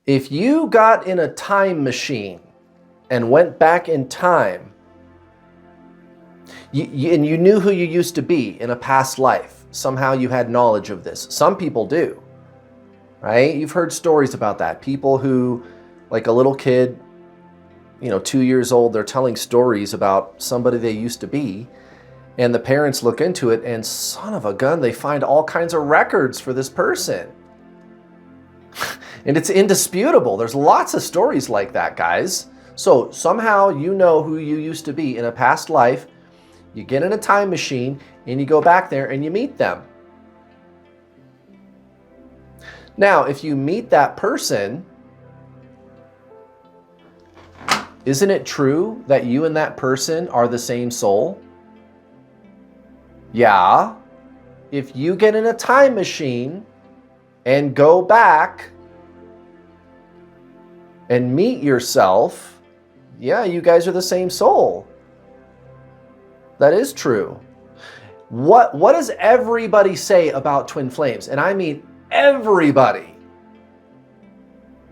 If you got in a time machine and went back in time, and you knew who you used to be in a past life, somehow you had knowledge of this. Some people do, right? You've heard stories about that. People who, like a little kid, 2 years old, they're telling stories about somebody they used to be, and the parents look into it, and son of a gun, they find all kinds of records for this person. And it's indisputable. There's lots of stories like that, guys. So somehow you know who you used to be in a past life. You get in a time machine and you go back there and you meet them. Now, if you meet that person, isn't it true that you and that person are the same soul? Yeah. If you get in a time machine and go back and meet yourself, yeah, you guys are the same soul. That is true. What does everybody say about twin flames? And I mean everybody.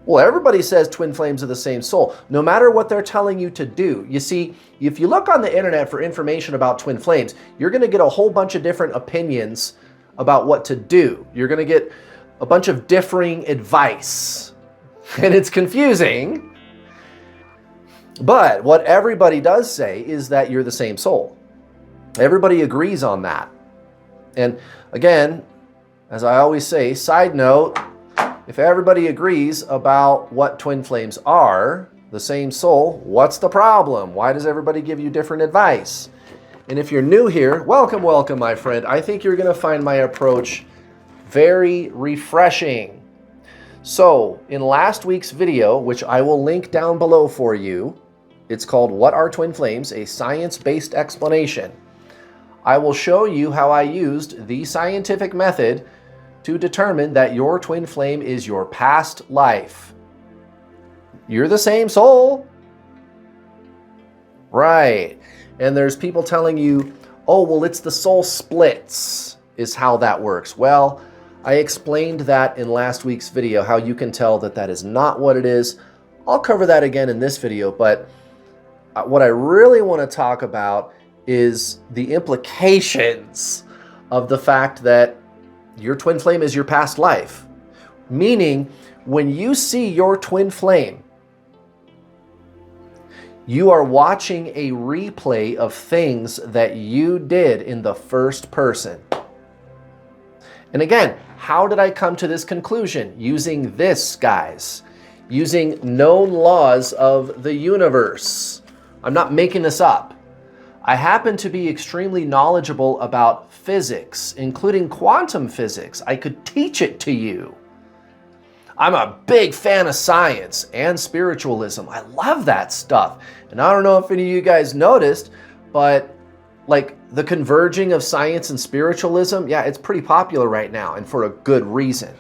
Well, everybody says twin flames are the same soul, no matter what they're telling you to do. You see, if you look on the internet for information about twin flames, you're going to get a whole bunch of different opinions about what to do. You're going to get a bunch of differing advice, and it's confusing. But what everybody does say is that you're the same soul. Everybody agrees on that. And again, as I always say, side note, if everybody agrees about what twin flames are, the same soul, what's the problem? Why does everybody give you different advice? And if you're new here, welcome, welcome, my friend. I think you're going to find my approach very refreshing. So, in last week's video, which I will link down below for you, it's called What Are Twin Flames? A Science-Based Explanation. I will show you how I used the scientific method to determine that your twin flame is your past life. You're the same soul. Right. And there's people telling you, oh, well, it's the soul splits is how that works. Well, I explained that in last week's video, how you can tell that that is not what it is. I'll cover that again in this video, but what I really want to talk about is the implications of the fact that your twin flame is your past life. Meaning, when you see your twin flame, you are watching a replay of things that you did in the first person. And again, how did I come to this conclusion? Using this, guys. Using known laws of the universe. I'm not making this up. I happen to be extremely knowledgeable about physics, including quantum physics. I could teach it to you. I'm a big fan of science and spiritualism. I love that stuff. And I don't know if any of you guys noticed, but like the converging of science and spiritualism, yeah, it's pretty popular right now, and for a good reason.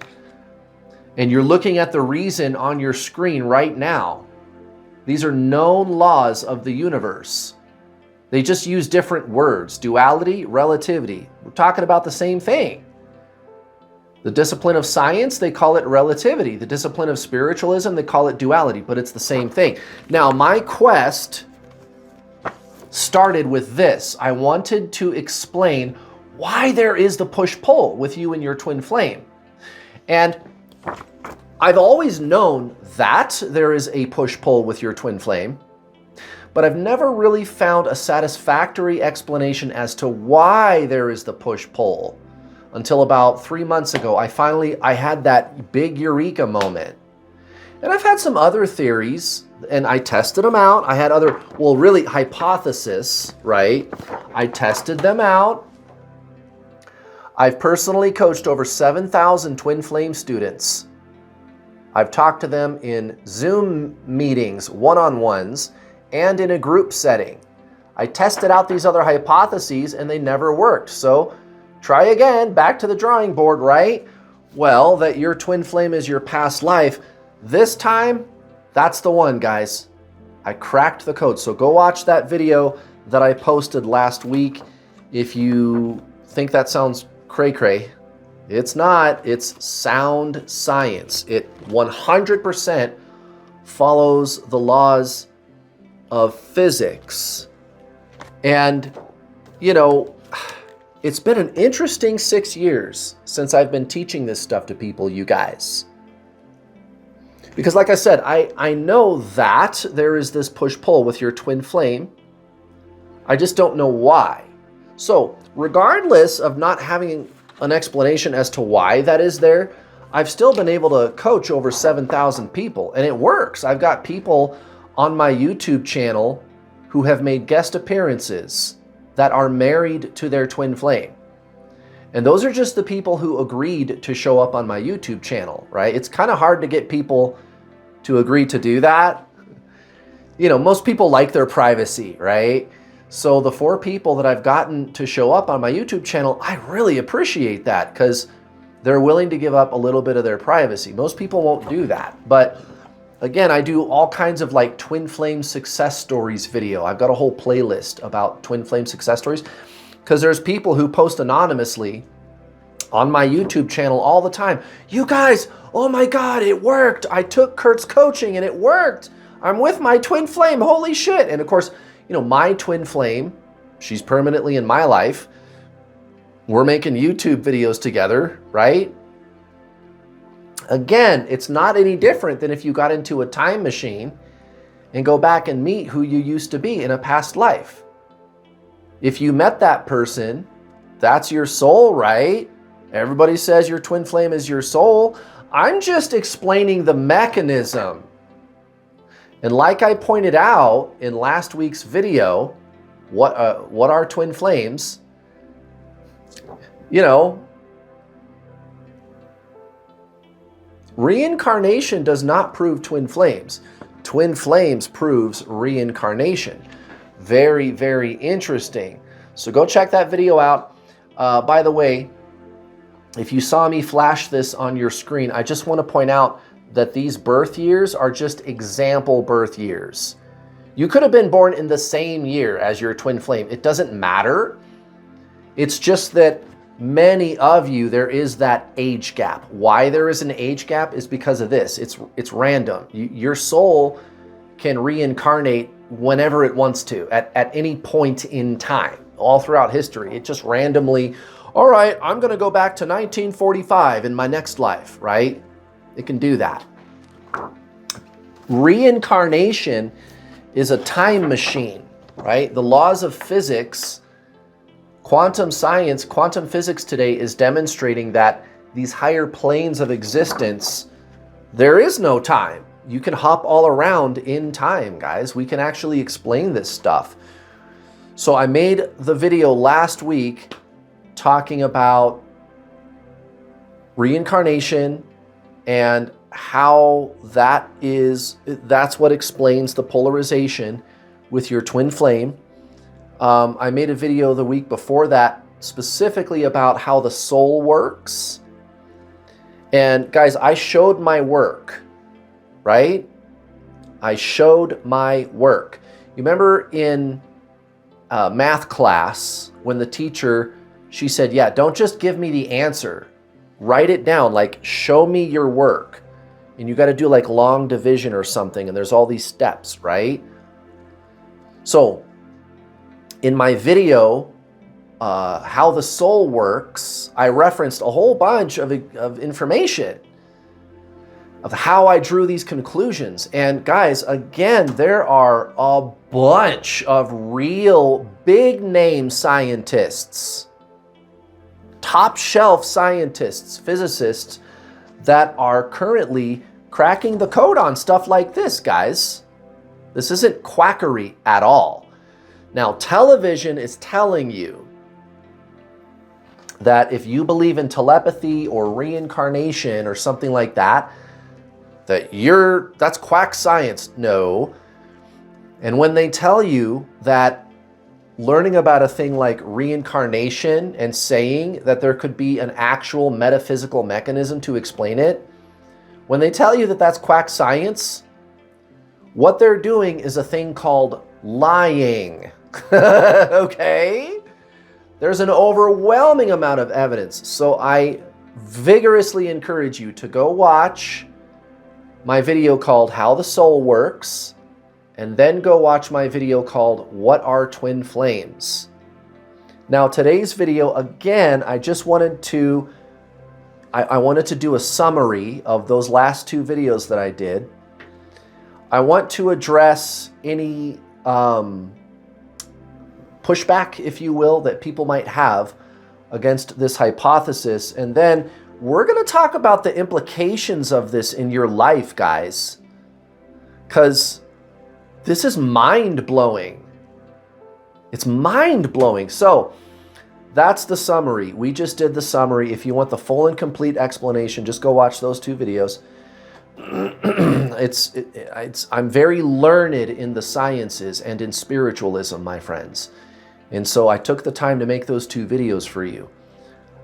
And you're looking at the reason on your screen right now. These are known laws of the universe. They just use different words, duality, relativity. We're talking about the same thing. The discipline of science, they call it relativity. The discipline of spiritualism, they call it duality, but it's the same thing. Now, my quest started with this. I wanted to explain why there is the push-pull with you and your twin flame. And I've always known that there is a push-pull with your twin flame, but I've never really found a satisfactory explanation as to why there is the push-pull. Until about 3 months ago, I had that big eureka moment. And I've had some other theories, and I tested them out. I had other, well, really hypotheses, right? I tested them out. I've personally coached over 7,000 twin flame students. I've talked to them in Zoom meetings, one-on-ones, and in a group setting. I tested out these other hypotheses and they never worked. So try again, back to the drawing board, right? Well, that your twin flame is your past life. This time, that's the one, guys. I cracked the code. So go watch that video that I posted last week. If you think that sounds cray-cray, It's not. It's sound science. It 100% follows the laws of physics. And, you know, it's been an interesting 6 years since I've been teaching this stuff to people, you guys. Because like I said, I know that there is this push-pull with your twin flame. I just don't know why. So regardless of not having an explanation as to why that is there, I've still been able to coach over 7,000 people, and it works. I've got people on my YouTube channel who have made guest appearances that are married to their twin flame. And those are just the people who agreed to show up on my YouTube channel, right? It's kind of hard to get people to agree to do that. You know, most people like their privacy, right? So the 4 people that I've gotten to show up on my YouTube channel, I really appreciate that because they're willing to give up a little bit of their privacy. Most people won't do that. But again, I do all kinds of like twin flame success stories video. I've got a whole playlist about twin flame success stories because there's people who post anonymously on my YouTube channel all the time. You guys, oh my God, it worked. I took Kurt's coaching and it worked. I'm with my twin flame, holy shit. And of course, you know, my twin flame, she's permanently in my life. We're making YouTube videos together, right? Again, it's not any different than if you got into a time machine and go back and meet who you used to be in a past life. If you met that person, that's your soul, right? Everybody says your twin flame is your soul. I'm just explaining the mechanism. And like I pointed out in last week's video, what are twin flames? You know, reincarnation does not prove twin flames. Twin flames proves reincarnation. Very, very interesting. So go check that video out. By the way, if you saw me flash this on your screen, I just want to point out that these birth years are just example birth years. You could have been born in the same year as your twin flame. It doesn't matter. It's just that many of you, there is that age gap. Why there is an age gap is because of this. It's random. Your soul can reincarnate whenever it wants to, at any point in time, all throughout history. It just randomly, all right, I'm going to go back to 1945 in my next life, right? It can do that. Reincarnation is a time machine, right? The laws of physics, quantum science, quantum physics today is demonstrating that these higher planes of existence, there is no time. You can hop all around in time, guys. We can actually explain this stuff. So I made the video last week talking about reincarnation and how that's what explains the polarization with your twin flame. I made a video the week before that specifically about how the soul works. And guys, I showed my work, right? I showed my work. You remember in math class when the teacher, she said, yeah, don't just give me the answer. Write it down, like show me your work. And you got to do like long division or something. And there's all these steps, right? So in my video, how the soul works, I referenced a whole bunch of information of how I drew these conclusions. And guys, again, there are a bunch of real big name scientists, top shelf scientists, physicists that are currently cracking the code on stuff like this, guys. This isn't quackery at all. Now, television is telling you that if you believe in telepathy or reincarnation or something like that, that's quack science. No. And when they tell you that learning about a thing like reincarnation and saying that there could be an actual metaphysical mechanism to explain it, when they tell you that that's quack science, what they're doing is a thing called lying. Okay? There's an overwhelming amount of evidence. So I vigorously encourage you to go watch my video called How the Soul Works, and then go watch my video called What Are Twin Flames? Now, today's video, again, I just wanted to, I wanted to do a summary of those last two videos that I did. I want to address any pushback, if you will, that people might have against this hypothesis. And then we're going to talk about the implications of this in your life, guys, because this is mind-blowing. It's mind-blowing. So that's the summary. We just did the summary. If you want the full and complete explanation, just go watch those two videos. I'm very learned in the sciences and in spiritualism, my friends. And so I took the time to make those two videos for you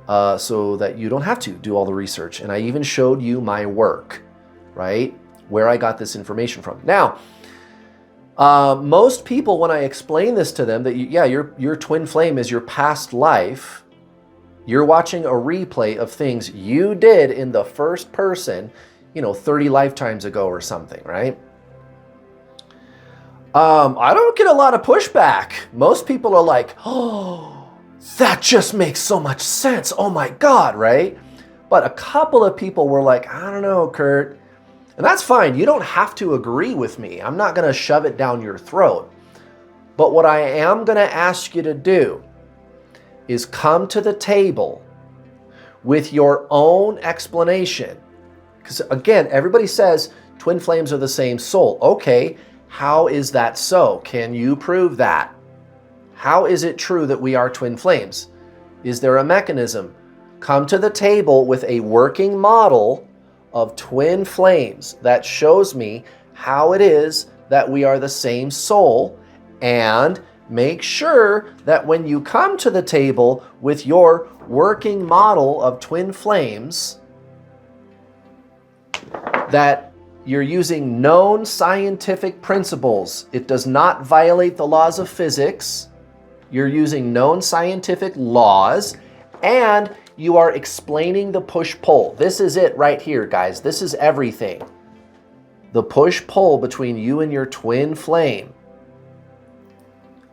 so that you don't have to do all the research. And I even showed you my work, right? Where I got this information from. Now, most people, when I explain this to them, that your twin flame is your past life, you're watching a replay of things you did in the first person, 30 lifetimes ago or something, right? I don't get a lot of pushback. Most people are like, oh, that just makes so much sense. Oh my God, right? But a couple of people were like, I don't know, Kurt. And that's fine. You don't have to agree with me. I'm not going to shove it down your throat. But what I am going to ask you to do is come to the table with your own explanation. Because again, everybody says twin flames are the same soul. Okay, how is that so? Can you prove that? How is it true that we are twin flames? Is there a mechanism? Come to the table with a working model of twin flames that shows me how it is that we are the same soul, and make sure that when you come to the table with your working model of twin flames, that you're using known scientific principles. It does not violate the laws of physics. You're using known scientific laws, and you are explaining the push-pull. This is it right here, guys. This is everything. The push-pull between you and your twin flame.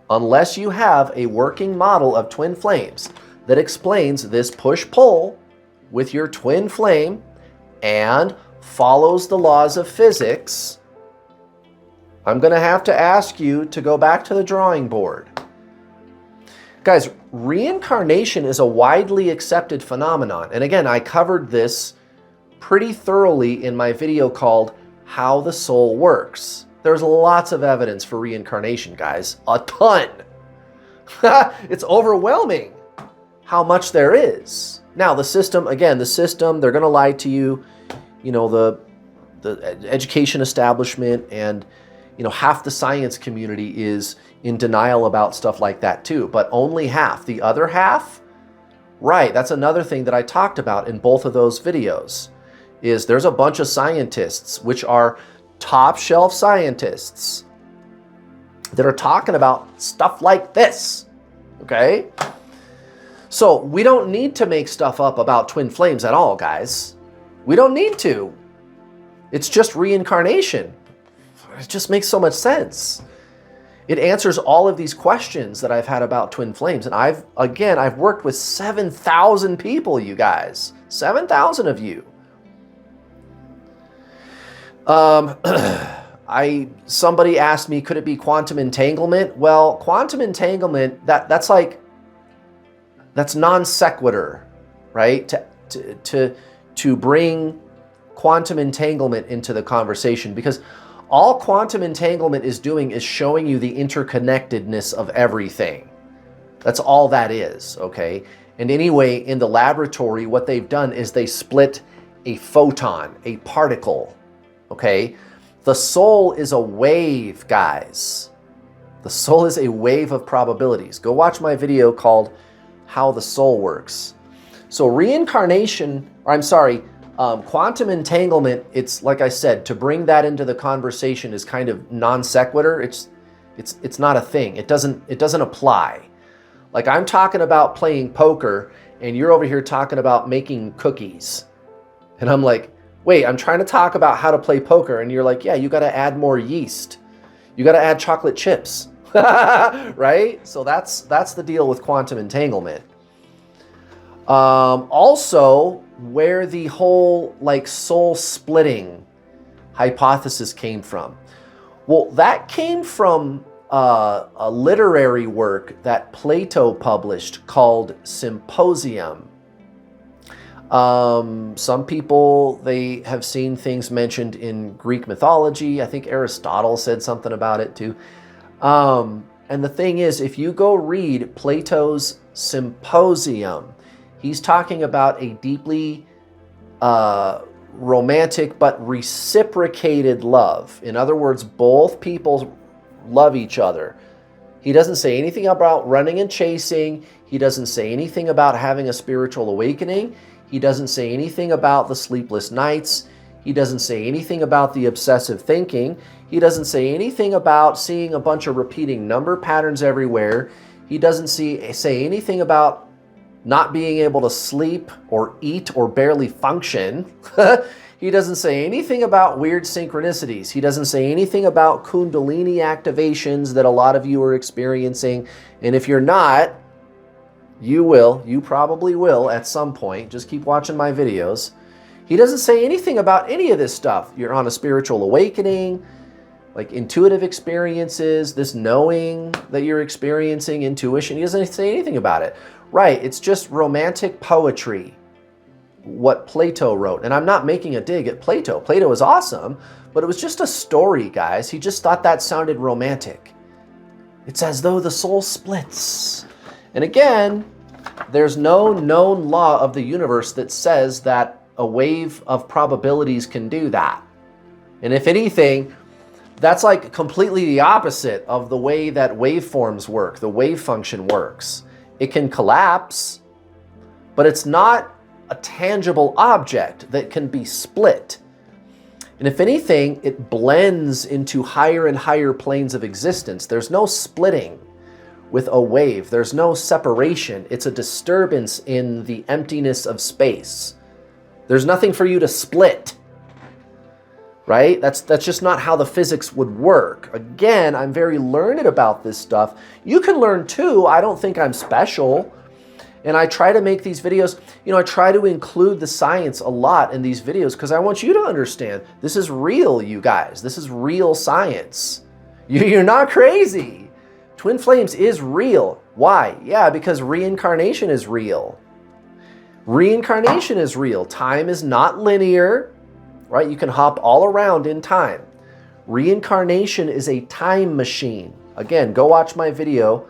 Unless you have a working model of twin flames that explains this push-pull with your twin flame and follows the laws of physics, I'm going to have to ask you to go back to the drawing board. Guys, reincarnation is a widely accepted phenomenon. And again, I covered this pretty thoroughly in my video called How the Soul Works. There's lots of evidence for reincarnation, guys. A ton. It's overwhelming how much there is. Now, the system, they're going to lie to you. The education establishment and half the science community is in denial about stuff like that too, but only half. The other half, right, that's another thing that I talked about in both of those videos, is there's a bunch of scientists, which are top shelf scientists, that are talking about stuff like this, okay? So we don't need to make stuff up about twin flames at all, guys. We don't need to. It's just reincarnation. It just makes so much sense. It answers all of these questions that I've had about twin flames. And I've worked with 7,000 people, you guys. 7,000 of you. Somebody asked me, could it be quantum entanglement? Well, quantum entanglement, that's non sequitur, right? To bring quantum entanglement into the conversation, because all quantum entanglement is doing is showing you the interconnectedness of everything. That's all that is, okay? And anyway, in the laboratory, what they've done is they split a photon, a particle, okay? The soul is a wave, guys. The soul is a wave of probabilities. Go watch my video called How the Soul Works. So quantum entanglement, it's like I said, to bring that into the conversation is kind of non sequitur. It's not a thing. It doesn't apply. Like I'm talking about playing poker and you're over here talking about making cookies. And I'm like, wait, I'm trying to talk about how to play poker. And you're like, yeah, you got to add more yeast. You got to add chocolate chips, right? So that's the deal with quantum entanglement. Also, where the whole like soul splitting hypothesis came from. Well, that came from a literary work that Plato published called Symposium. Some people, they have seen things mentioned in Greek mythology. I think Aristotle said something about it too. And the thing is, if you go read Plato's Symposium, he's talking about a deeply romantic but reciprocated love. In other words, both people love each other. He doesn't say anything about running and chasing. He doesn't say anything about having a spiritual awakening. He doesn't say anything about the sleepless nights. He doesn't say anything about the obsessive thinking. He doesn't say anything about seeing a bunch of repeating number patterns everywhere. He doesn't say anything about not being able to sleep or eat or barely function. He doesn't say anything about weird synchronicities. He doesn't say anything about Kundalini activations that a lot of you are experiencing. And if you're not, you will. You probably will at some point. Just keep watching my videos. He doesn't say anything about any of this stuff. You're on a spiritual awakening, like intuitive experiences, this knowing that you're experiencing, intuition. He doesn't say anything about it. Right, it's just romantic poetry, what Plato wrote. And I'm not making a dig at Plato. Plato is awesome, but it was just a story, guys. He just thought that sounded romantic. It's as though the soul splits. And again, there's no known law of the universe that says that a wave of probabilities can do that. And if anything, that's like completely the opposite of the way that waveforms work, the wave function works. It can collapse, but it's not a tangible object that can be split. And if anything, it blends into higher and higher planes of existence. There's no splitting with a wave. There's no separation. It's a disturbance in the emptiness of space. There's nothing for you to split, right? That's just not how the physics would work. Again, I'm very learned about this stuff. You can learn too. I don't think I'm special. And I try to make these videos, I try to include the science a lot in these videos because I want you to understand this is real, you guys. This is real science. You're not crazy. Twin flames is real. Why? Yeah, because reincarnation is real. Reincarnation is real. Time is not linear, right? You can hop all around in time. Reincarnation is a time machine. Again, go watch my video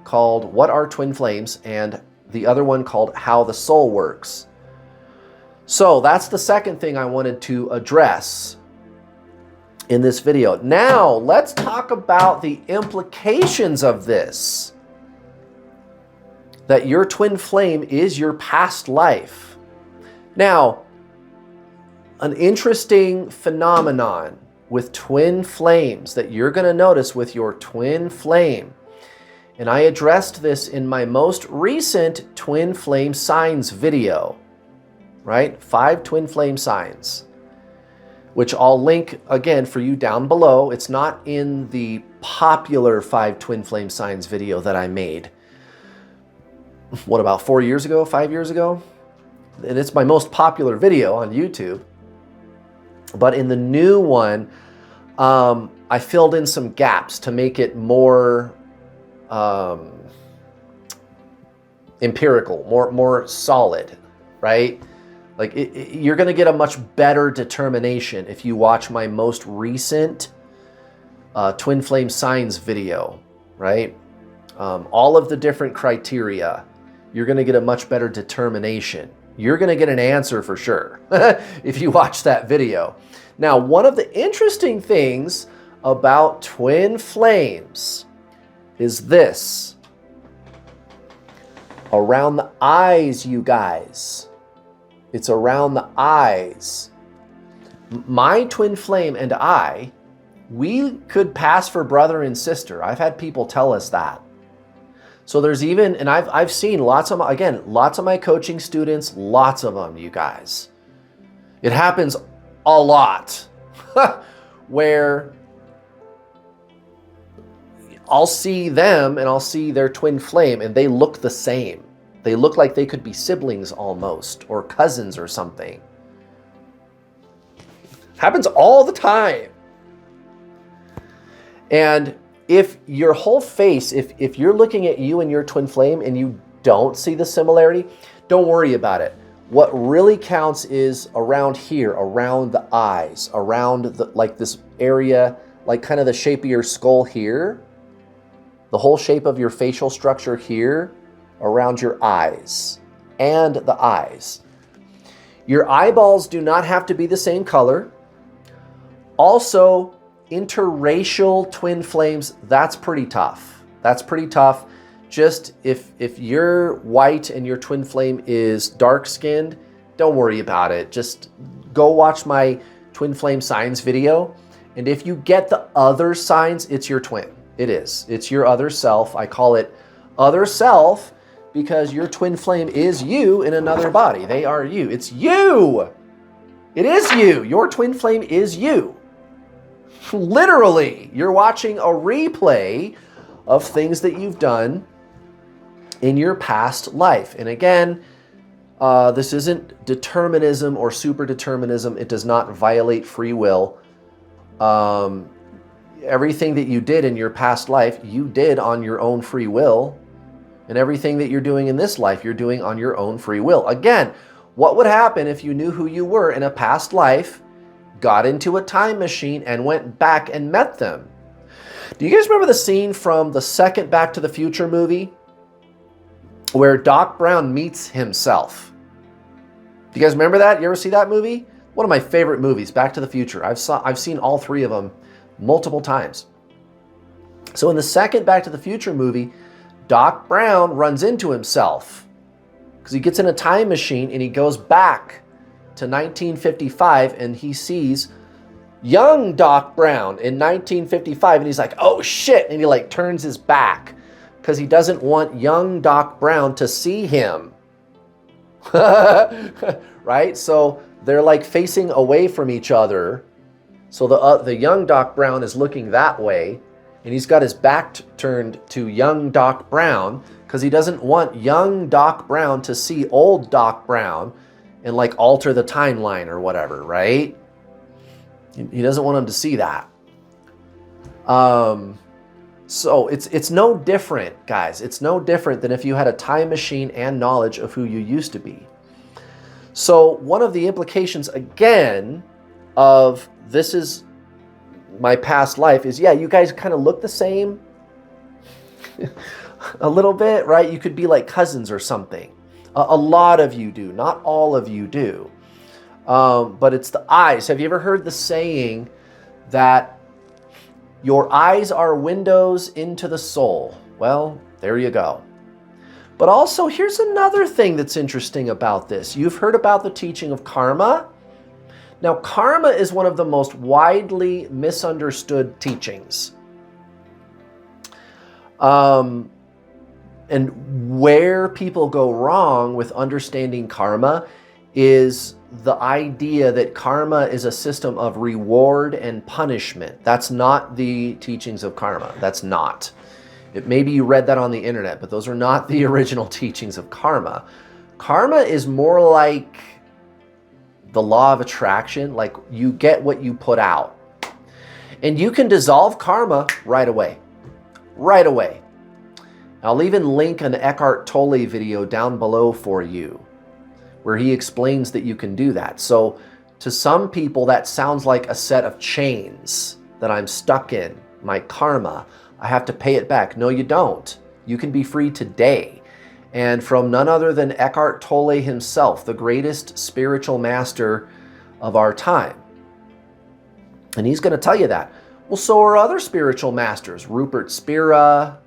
called What Are Twin Flames and the other one called How the Soul Works. So that's the second thing I wanted to address in this video. Now, let's talk about the implications of this. That your twin flame is your past life. Now, an interesting phenomenon with twin flames that you're going to notice with your twin flame, and I addressed this in my most recent twin flame signs video, right? 5 twin flame signs, which I'll link again for you down below. It's not in the popular 5 twin flame signs video that I made. What, about 4 years ago, 5 years ago? And it's my most popular video on YouTube. But in the new one, I filled in some gaps to make it more empirical, more solid, right? Like you're going to get a much better determination if you watch my most recent twin flame signs video, right? All of the different criteria, you're going to get a much better determination. You're going to get an answer for sure if you watch that video. Now, one of the interesting things about twin flames is this. Around the eyes, you guys. It's around the eyes. My twin flame and I, we could pass for brother and sister. I've had people tell us that. So there's even, and I've seen lots of my coaching students, lots of them, you guys. It happens a lot where I'll see them and I'll see their twin flame and they look the same. They look like they could be siblings almost, or cousins or something. Happens all the time. And if your whole face, if you're looking at you and your twin flame and you don't see the similarity, don't worry about it. What really counts is around here, around the eyes, around like this area, like kind of the shape of your skull here, the whole shape of your facial structure here, around your eyes and the eyes. Your eyeballs do not have to be the same color. Also, interracial twin flames, that's pretty tough. That's pretty tough. Just if you're white and your twin flame is dark skinned, don't worry about it. Just go watch my twin flame signs video. And if you get the other signs, it's your twin. It is. It's your other self. I call it other self because your twin flame is you in another body. They are you. It's you. It is you. Your twin flame is you. Literally, you're watching a replay of things that you've done in your past life. And again, this isn't determinism or superdeterminism. It does not violate free will. Everything that you did in your past life, you did on your own free will. And everything that you're doing in this life, you're doing on your own free will. Again, what would happen if you knew who you were in a past life, got into a time machine, and went back and met them? Do you guys remember the scene from the second Back to the Future movie where Doc Brown meets himself? Do you guys remember that? You ever see that movie? One of my favorite movies, Back to the Future. I've seen all three of them multiple times. So in the second Back to the Future movie, Doc Brown runs into himself because he gets in a time machine and he goes back to 1955 and he sees young Doc Brown in 1955 and he's like, oh shit, and he like turns his back because he doesn't want young Doc Brown to see him. Right? So they're like facing away from each other. So the young Doc Brown is looking that way and he's got his back turned to young Doc Brown because he doesn't want young Doc Brown to see old Doc Brown and like alter the timeline or whatever, right? He doesn't want him to see that. So it's no different, guys. It's no different than if you had a time machine and knowledge of who you used to be. So one of the implications, again, of this is my past life is, yeah, you guys kind of look the same a little bit, right? You could be like cousins or something. A lot of you do, not all of you do. But it's the eyes. Have you ever heard the saying that your eyes are windows into the soul? Well, there you go. But also, here's another thing that's interesting about this. You've heard about the teaching of karma. Now, karma is one of the most widely misunderstood teachings. And where people go wrong with understanding karma is the idea that karma is a system of reward and punishment. That's not the teachings of karma. That's not. Maybe you read that on the internet, but those are not the original teachings of karma. Karma is more like the law of attraction, like you get what you put out. And you can dissolve karma right away. Right away. I'll even link an Eckhart Tolle video down below for you, where he explains that you can do that. So to some people, that sounds like a set of chains that I'm stuck in, my karma. I have to pay it back. No, you don't. You can be free today. And from none other than Eckhart Tolle himself, the greatest spiritual master of our time. And he's going to tell you that. Well, so are other spiritual masters. Rupert Spira,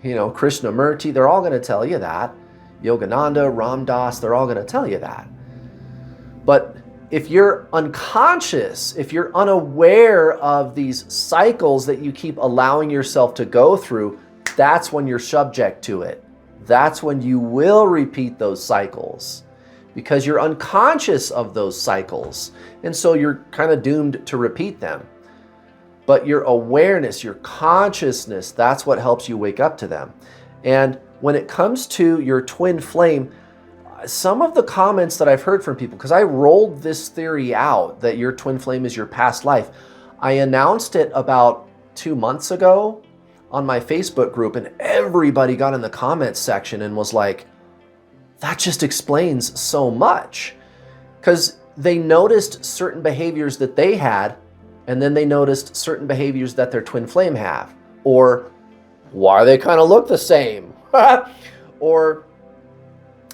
Krishnamurti, they're all going to tell you that. Yogananda, Ram Dass, they're all going to tell you that. But if you're unconscious, if you're unaware of these cycles that you keep allowing yourself to go through, that's when you're subject to it. That's when you will repeat those cycles because you're unconscious of those cycles. And so you're kind of doomed to repeat them. But your awareness, your consciousness, that's what helps you wake up to them. And when it comes to your twin flame, some of the comments that I've heard from people, because I rolled this theory out that your twin flame is your past life. I announced it about 2 months ago on my Facebook group, and everybody got in the comments section and was like, that just explains so much. Because they noticed certain behaviors that they had, and then they noticed certain behaviors that their twin flame have. Or why they kind of look the same. Or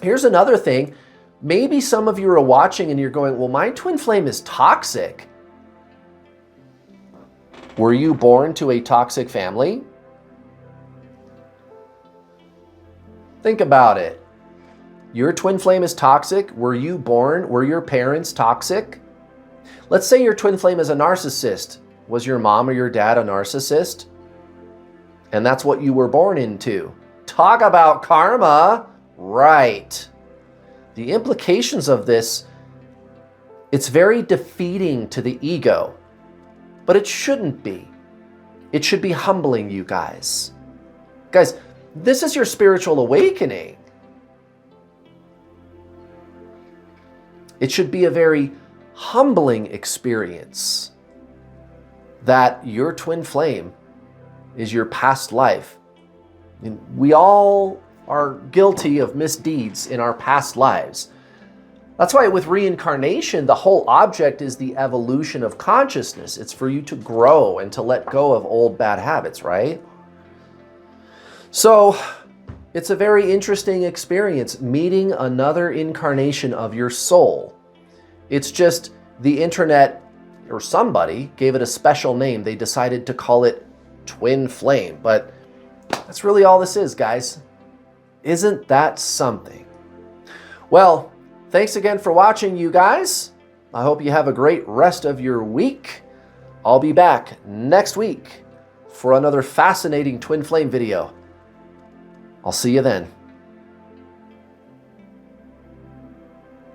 here's another thing. Maybe some of you are watching and you're going, well, my twin flame is toxic. Were you born to a toxic family? Think about it. Your twin flame is toxic. Were your parents toxic? Let's say your twin flame is a narcissist. Was your mom or your dad a narcissist? And that's what you were born into. Talk about karma. Right. The implications of this, it's very defeating to the ego, but it shouldn't be. It should be humbling, you guys. Guys, this is your spiritual awakening. It should be a very humbling experience that your twin flame is your past life. And we all are guilty of misdeeds in our past lives. That's why with reincarnation, the whole object is the evolution of consciousness. It's for you to grow and to let go of old bad habits, right? So it's a very interesting experience meeting another incarnation of your soul. It's just the internet or somebody gave it a special name. They decided to call it twin flame, but that's really all this is, guys. Isn't that something? Well, thanks again for watching, you guys. I hope you have a great rest of your week. I'll be back next week for another fascinating twin flame video. I'll see you then.